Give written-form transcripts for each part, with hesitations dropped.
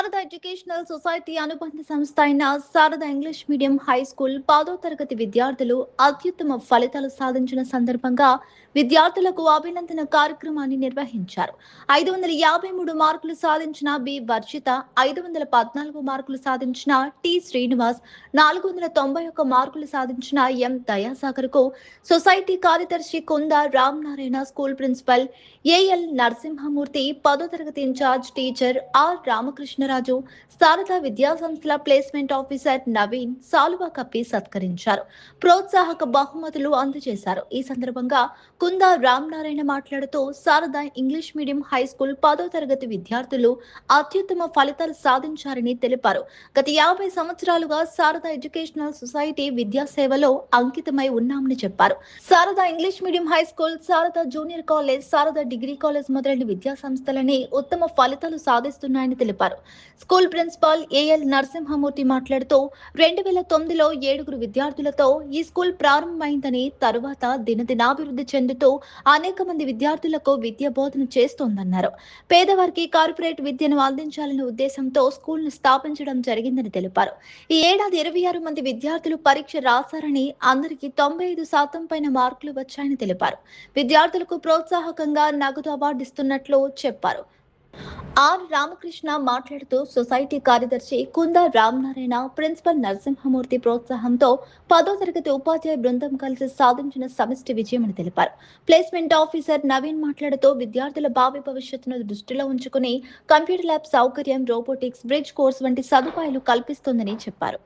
Sharada educational society అనుబంధ సంస్థ అయిన Sharada English medium high school 10వ తరగతి విద్యార్థులు అత్యుత్తమ ఫలితాలు సాధించిన సందర్భంగా విద్యార్థులకు అభినందన కార్యక్రమాన్ని నిర్వహించారు. 553 మార్కులు సాధించిన బి వర్షిత, 514 మార్కులు సాధించిన టి శ్రీనివాస్, 491 మార్కులు సాధించిన ఎం దయాసాగర్ కు సొసైటీ కార్యదర్శి Kunda Ramanarayana, school principal AL Narasimhamurthy, 10వ తరగతి incharge teacher R Ramakrishna Raju, Sarada విద్యాసంస్థల ప్లేస్మెంట్ ఆఫీసర్ నవీన్ సాలువా కప్పి సత్కరించారు. ప్రోత్సాహక బహుమతులు అందజేశారు. ఈ సందర్భంగా కుంద రామనారాయణ మాట్లాడుతూ Sharada English medium high school 10వ తరగతి విద్యార్థులు అత్యుత్తమ ఫలితాలు సాధించారని తెలిపారు. గత 50 సంవత్సరాలుగా శారదా ఎడ్యుకేషనల్ సొసైటీ విద్యా సేవలో అంకితమై ఉన్నామని చెప్పారు. Sharada English medium high school, Sharada junior college, Sharada degree college మొదలైన విద్యా సంస్థలని ఉత్తమ ఫలితాలు సాధిస్తున్నాయని తెలిపారు. స్కూల్ ప్రిన్సిపాల్ ఏఎల్ నరసింహమూర్తి మాట్లాడుతూ 2009లో 7 విద్యార్థులతో ఈ స్కూల్ ప్రారంభమైందని, తరువాత దినదినాభివృద్ధి చెందుతూ అనేక మంది విద్యార్థులకు విద్య బోధన చేస్తోందన్నారు. పేదవారికి కార్పొరేట్ విద్యను అందించాలనే ఉద్దేశంతో స్కూల్ ను స్థాపించడం జరిగిందని తెలిపారు. ఈ ఏడాది 26 మంది విద్యార్థులు పరీక్ష రాశారని, అందరికీ 95% పైన మార్కులు వచ్చాయని తెలిపారు. విద్యార్థులకు ప్రోత్సాహకంగా నగదు అవార్డు ఇస్తున్నట్లు చెప్పారు. ఆర్ రామకృష్ణ మాట్లాడుతూ సొసైటీ కార్యదర్శి కుంద రామనారాయణ, ప్రిన్సిపల్ నరసింహమూర్తి ప్రోత్సాహంతో 10వ తరగతి ఉపాధ్యాయ బృందం కలిసి సాధించిన సమిష్టి విజయమని తెలిపారు. ప్లేస్మెంట్ ఆఫీసర్ నవీన్ మాట్లాడుతూ విద్యార్థుల భావి భవిష్యత్తును దృష్టిలో ఉంచుకుని కంప్యూటర్ ల్యాబ్ సౌకర్యం, రోబోటిక్స్, బ్రిడ్జ్ కోర్స్ వంటి సదుపాయాలు కల్పిస్తోందని చెప్పారు.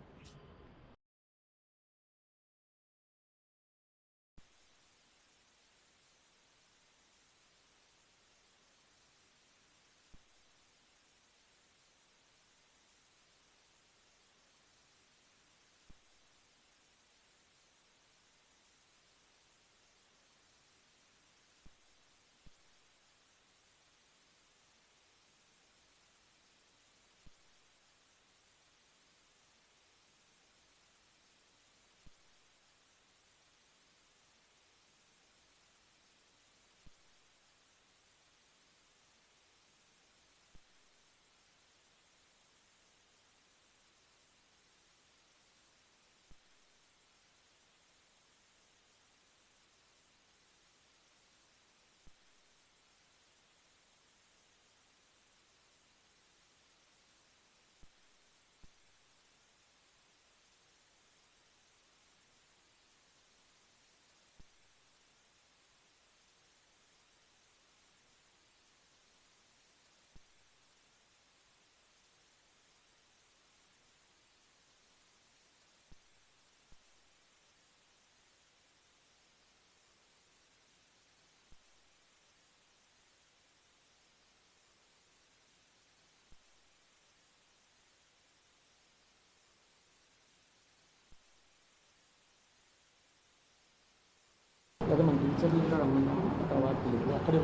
లేదా మన టీచర్లు కూడా రమ్మన్నాం తర్వాత లేదు అక్కడే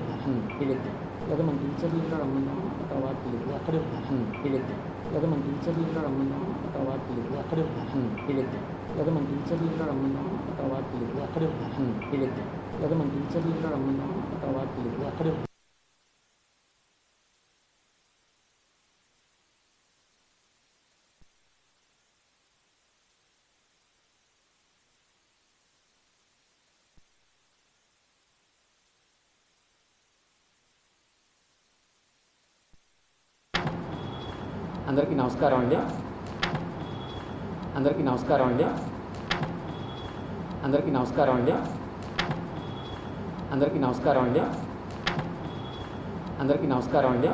వీళ్ళిద్దాం లేదా మన టీచర్లు కూడా రమ్మన్నాం తర్వాత లేదు అక్కడే వీళ్ళిద్దాం లేదా మన టీచర్లు కూడా రమ్మన్నాం తర్వాత లేదు అక్కడే వీళ్ళిద్దాం లేదా మన టీచర్లు కూడా రమ్మన్నాం తర్వాత లేదు అక్కడే వీళ్ళిద్దాం లేదా మన టీచర్లు కూడా రమ్మన్నాం తర్వాత లేదు అక్కడే. అందరికీ నమస్కారం అండి. అందరికీ నమస్కారం అండి. అందరికీ నమస్కారం అండి. అందరికీ నమస్కారం అండి. అందరికీ నమస్కారం అండి.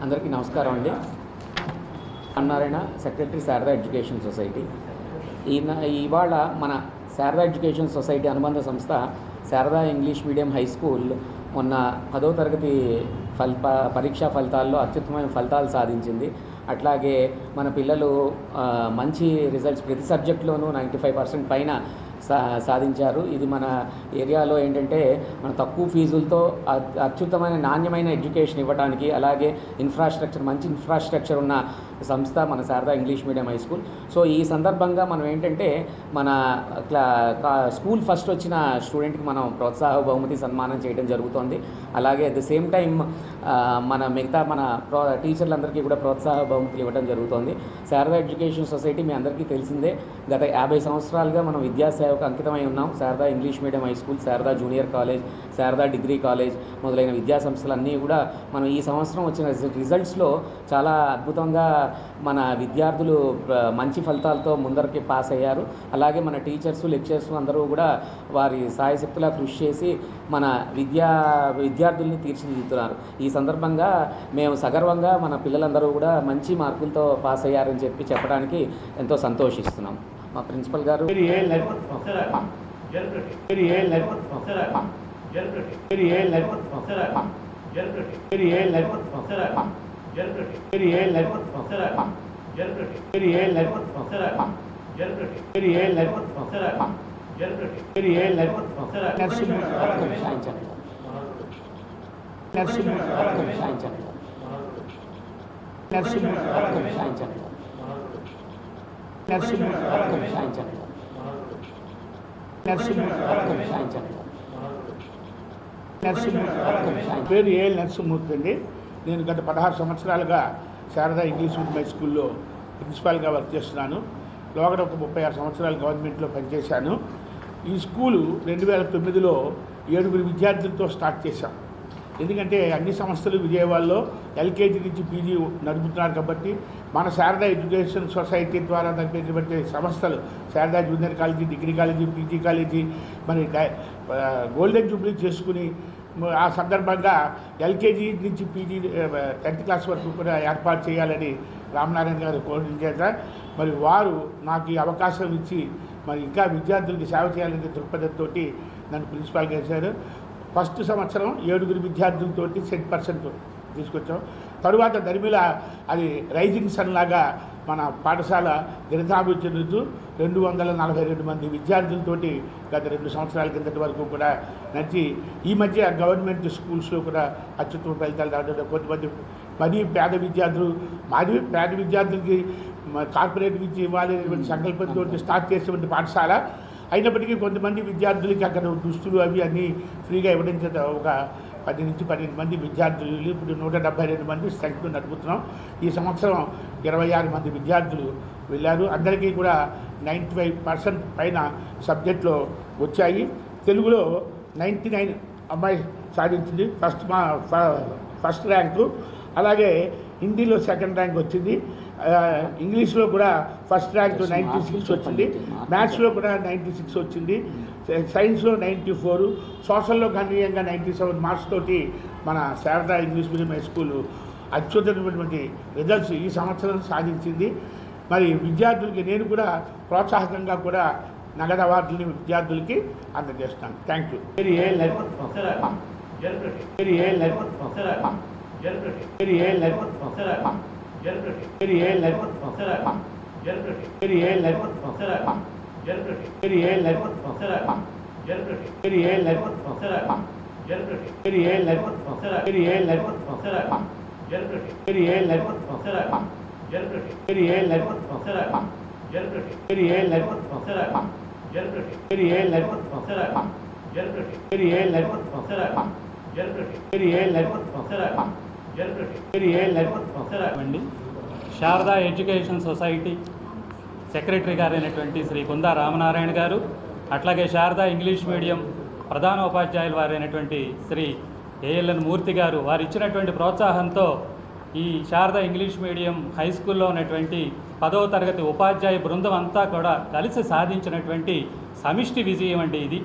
అందరికీ నమస్కారం అండి. Narayana, secretary Sharada education society. ఇవాళ మన శారదా ఎడ్యుకేషన్ సొసైటీ అనుబంధ సంస్థ Sharada English medium high school మొన్న 10వ తరగతి పరీక్షా ఫలితాల్లో అత్యుత్తమైన ఫలితాలు సాధించింది. అట్లాగే మన పిల్లలు మంచి రిజల్ట్స్ ప్రతి సబ్జెక్టులోనూ 95% పైన సాధించారు. ఇది మన ఏరియాలో ఏంటంటే మన తక్కువ ఫీజులతో అత్యుత్తమైన నాణ్యమైన ఎడ్యుకేషన్ ఇవ్వడానికి, అలాగే మంచి ఇన్ఫ్రాస్ట్రక్చర్ ఉన్న సంస్థ మన Sharada English medium high school. So ఈ సందర్భంగా మనం ఏంటంటే మన స్కూల్ ఫస్ట్ వచ్చిన స్టూడెంట్కి మనం ప్రోత్సాహ బహుమతి సన్మానం చేయడం జరుగుతోంది. అలాగే అట్ ద సేమ్ టైం మన మిగతా మన టీచర్లందరికీ కూడా ప్రోత్సాహ బహుమతులు ఇవ్వడం జరుగుతోంది. శారదా ఎడ్యుకేషన్ సొసైటీ మీ అందరికీ తెలిసిందే. గత 50 సంవత్సరాలుగా మనం విద్యాసేవకు అంకితమై ఉన్నాం. Sharada English medium high school, Sharada junior college, Sharada degree college మొదలైన విద్యా సంస్థలన్నీ కూడా మనం ఈ సంవత్సరం వచ్చిన రిజల్ట్స్లో చాలా అద్భుతంగా మన విద్యార్థులు మంచి ఫలితాలతో ముందరికి పాస్ అయ్యారు. అలాగే మన టీచర్స్, లెక్చరర్స్ అందరూ కూడా వారి సాయశక్తులా కృషి చేసి మన విద్యార్థుల్ని తీర్చిదిద్దుతున్నారు. ఈ సందర్భంగా మేము సగర్వంగా మన పిల్లలందరూ కూడా మంచి మార్కులతో పాస్ అయ్యారని చెప్పడానికి ఎంతో సంతోషిస్తున్నాం. మా ప్రిన్సిపల్ గారు పేరు ఏఎల్ నరసింహమూర్తి అండి. నేను గత 16 సంవత్సరాలుగా శారదా ఇంగ్లీష్ మీడియం హై స్కూల్లో ప్రిన్సిపాల్గా వర్క్ చేస్తున్నాను. లోగడ ఒక 36 సంవత్సరాలు గవర్నమెంట్లో పనిచేశాను. ఈ స్కూలు 2009లో 7 విద్యార్థులతో స్టార్ట్ చేశాం. ఎందుకంటే అన్ని సంస్థలు విజయవాడలో ఎల్కేజీ నుంచి పీజీ నడుపుతున్నారు కాబట్టి మన శారదా ఎడ్యుకేషన్ సొసైటీ ద్వారా నడిపేటువంటి సంస్థలు Sharada junior college, degree college, PG college మరి గోల్డెన్ జూబ్లీ చేసుకుని ఆ సందర్భంగా ఎల్కేజీ నుంచి పీజీ 10th క్లాస్ వరకు కూడా ఏర్పాటు చేయాలని రామనారాయణ గారు కోరిన మరి వారు నాకు ఈ అవకాశం ఇచ్చి మరి ఇంకా విద్యార్థులకి సేవ చేయాలనే దృక్పథంతో నన్ను ప్రిన్సిపాల్గా చేశారు. ఫస్ట్ సంవత్సరం 7 విద్యార్థులతో 100% తీసుకొచ్చాం. తరువాత దరిమిల అది రైజింగ్ సన్ లాగా మన పాఠశాల దినతాభివృద్ధి చెందుతూ 242 మంది విద్యార్థులతోటి గత 2 సంవత్సరాల కిందటి వరకు కూడా నచ్చి ఈ మధ్య గవర్నమెంట్ స్కూల్స్లో కూడా అత్యుత్తమ ఫలితాలు రావడం, కొంతమంది మరీ పేద విద్యార్థులకి కార్పొరేట్ విద్య ఇవ్వాలనేటువంటి సంకల్పంతో స్టార్ట్ చేసేటువంటి పాఠశాల అయినప్పటికీ కొంతమంది విద్యార్థులకి అక్కడ దుస్తులు అవి అన్నీ ఫ్రీగా ఇవ్వడం చేత ఒక 10 నుంచి 12 మంది విద్యార్థులు ఇప్పుడు 172 మంది స్ట్రెంగ్త్ నడుపుతున్నాం. ఈ సంవత్సరం 26 మంది విద్యార్థులు వెళ్ళారు. అందరికీ కూడా 95% పైన సబ్జెక్ట్లో వచ్చాయి. తెలుగులో 99 అమ్మాయి సాధించింది, ఫస్ట్ ర్యాంకు. అలాగే హిందీలో 2nd ర్యాంక్ వచ్చింది. ఇంగ్లీష్లో కూడా ఫస్ట్ ర్యాంక్ 96 వచ్చింది. మ్యాథ్స్లో కూడా 96 వచ్చింది. సైన్స్లో 94, సోషల్లో గణనీయంగా 97 మార్క్స్ తోటి మన Sharada English medium high school అత్యుత్తమైనటువంటి రిజల్ట్స్ ఈ సంవత్సరం సాధించింది. మరి విద్యార్థులకి నేను కూడా ప్రోత్సాహకంగా కూడా నగదు అవార్డులని విద్యార్థులకి అందజేస్తాను. Thank you. Sharada education society secretary గారైనటువంటి శ్రీ కుందా రామనారాయణ గారు, అట్లాగే శారదా ఇంగ్లీష్ మీడియం ప్రధాన ఉపాధ్యాయులు వారైనటువంటి శ్రీ ఏఎల్ఎన్ మూర్తి గారు వారు ఇచ్చినటువంటి ప్రోత్సాహంతో ఈ శారదా ఇంగ్లీష్ మీడియం హై స్కూల్లో ఉన్నటువంటి 10వ తరగతి ఉపాధ్యాయ బృందం అంతా కూడా కలిసి సాధించినటువంటి సమిష్టి విజయం అండి ఇది.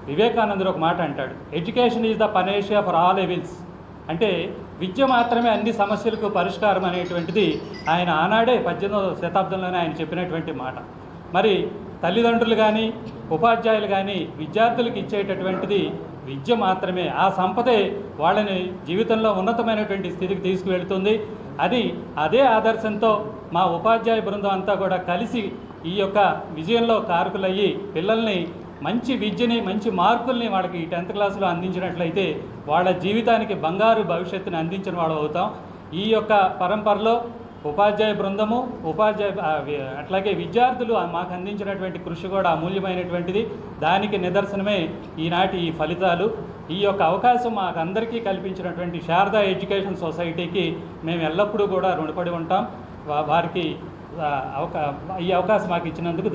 వివేకానందుడు ఒక మాట అంటాడు, education is the panacea for all evils. అంటే విద్య మాత్రమే అన్ని సమస్యలకు పరిష్కారం అనేటువంటిది ఆయన ఆనాడే 18వ శతాబ్దంలోనే ఆయన చెప్పినటువంటి మాట. మరి తల్లిదండ్రులు కానీ ఉపాధ్యాయులు కానీ విద్యార్థులకు ఇచ్చేటటువంటిది విద్య మాత్రమే. ఆ సంపదే వాళ్ళని జీవితంలో ఉన్నతమైనటువంటి స్థితికి తీసుకువెళ్తుంది. అదే ఆదర్శంతో మా ఉపాధ్యాయ బృందం అంతా కూడా కలిసి ఈ యొక్క విజయంలో కారకులయ్యి పిల్లల్ని మంచి విద్యని, మంచి మార్కుల్ని వాళ్ళకి 10th క్లాసులో అందించినట్లయితే వాళ్ళ జీవితానికి బంగారు భవిష్యత్తుని అందించిన వాళ్ళు అవుతాం. ఈ యొక్క పరంపరలో ఉపాధ్యాయ బృందము, అట్లాగే విద్యార్థులు మాకు అందించినటువంటి కృషి కూడా అమూల్యమైనటువంటిది. దానికి నిదర్శనమే ఈనాటి ఈ ఫలితాలు. ఈ యొక్క అవకాశం మాకు అందరికీ కల్పించినటువంటి శారదా ఎడ్యుకేషన్ సొసైటీకి మేము ఎల్లప్పుడూ కూడా రుణపడి ఉంటాం. వారికి ఈ అవకాశం మాకు ఇచ్చినందుకు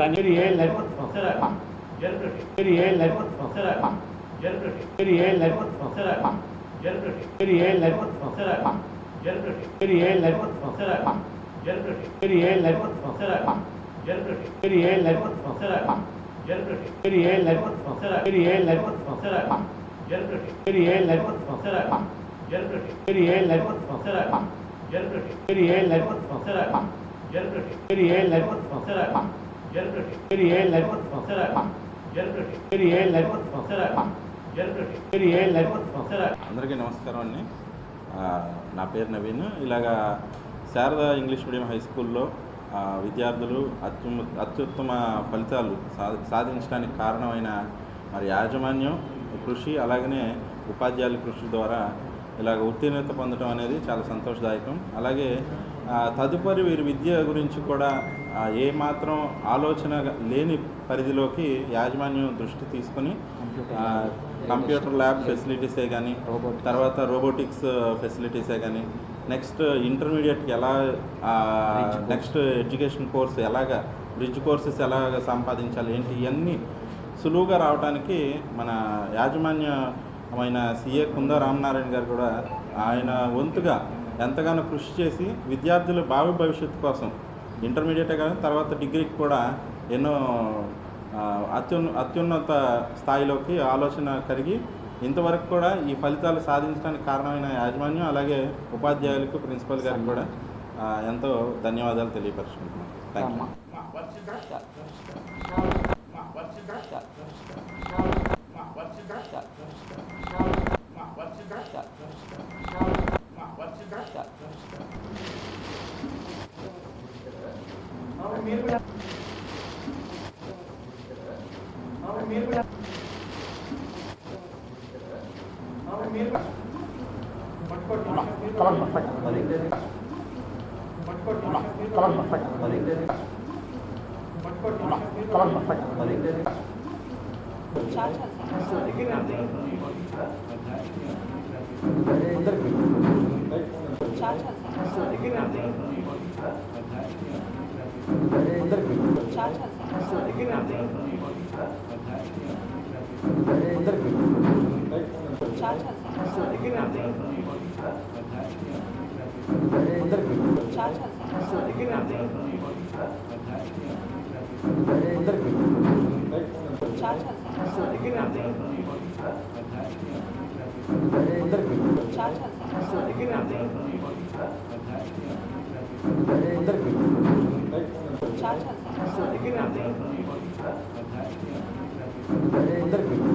అందరికీ నమస్కారం అండి. నా పేరు నవీన్. ఇలాగా శారదా ఇంగ్లీష్ మీడియం హై స్కూల్లో విద్యార్థులు అత్యుత్తమ ఫలితాలు సాధించడానికి కారణమైన మరి యాజమాన్యం కృషి, అలాగనే ఉపాధ్యాయుల కృషి ద్వారా ఇలాగ ఉత్తీర్ణత పొందడం అనేది చాలా సంతోషదాయకం. అలాగే తదుపరి వీరి విద్య గురించి కూడా ఏమాత్రం ఆలోచన లేని పరిధిలోకి యాజమాన్యం దృష్టి తీసుకొని కంప్యూటర్ ల్యాబ్ ఫెసిలిటీసే కానీ, తర్వాత రోబోటిక్స్ ఫెసిలిటీసే కానీ, నెక్స్ట్ ఇంటర్మీడియట్కి ఎలా నెక్స్ట్ ఎడ్యుకేషన్ కోర్స్ ఎలాగా, బ్రిడ్జ్ కోర్సెస్ ఎలాగ సంపాదించాలి ఏంటి, ఇవన్నీ సులువుగా రావడానికి మన యాజమాన్యమైన సిఏ కుందా రామనారాయణ గారు కూడా ఆయన వంతుగా ఎంతగానో కృషి చేసి విద్యార్థుల భావి భవిష్యత్తు కోసం ఇంటర్మీడియటే కానీ తర్వాత డిగ్రీకి కూడా ఎన్నో అత్యున్నత స్థాయిలోకి ఆలోచన కలిగి ఇంతవరకు కూడా ఈ ఫలితాలు సాధించడానికి కారణమైన యాజమాన్యం, అలాగే ఉపాధ్యాయులకు, ప్రిన్సిపల్ గారికి కూడా ఎంతో ధన్యవాదాలు తెలియపరుచుకుంటున్నాను. Thank you. అందరికీ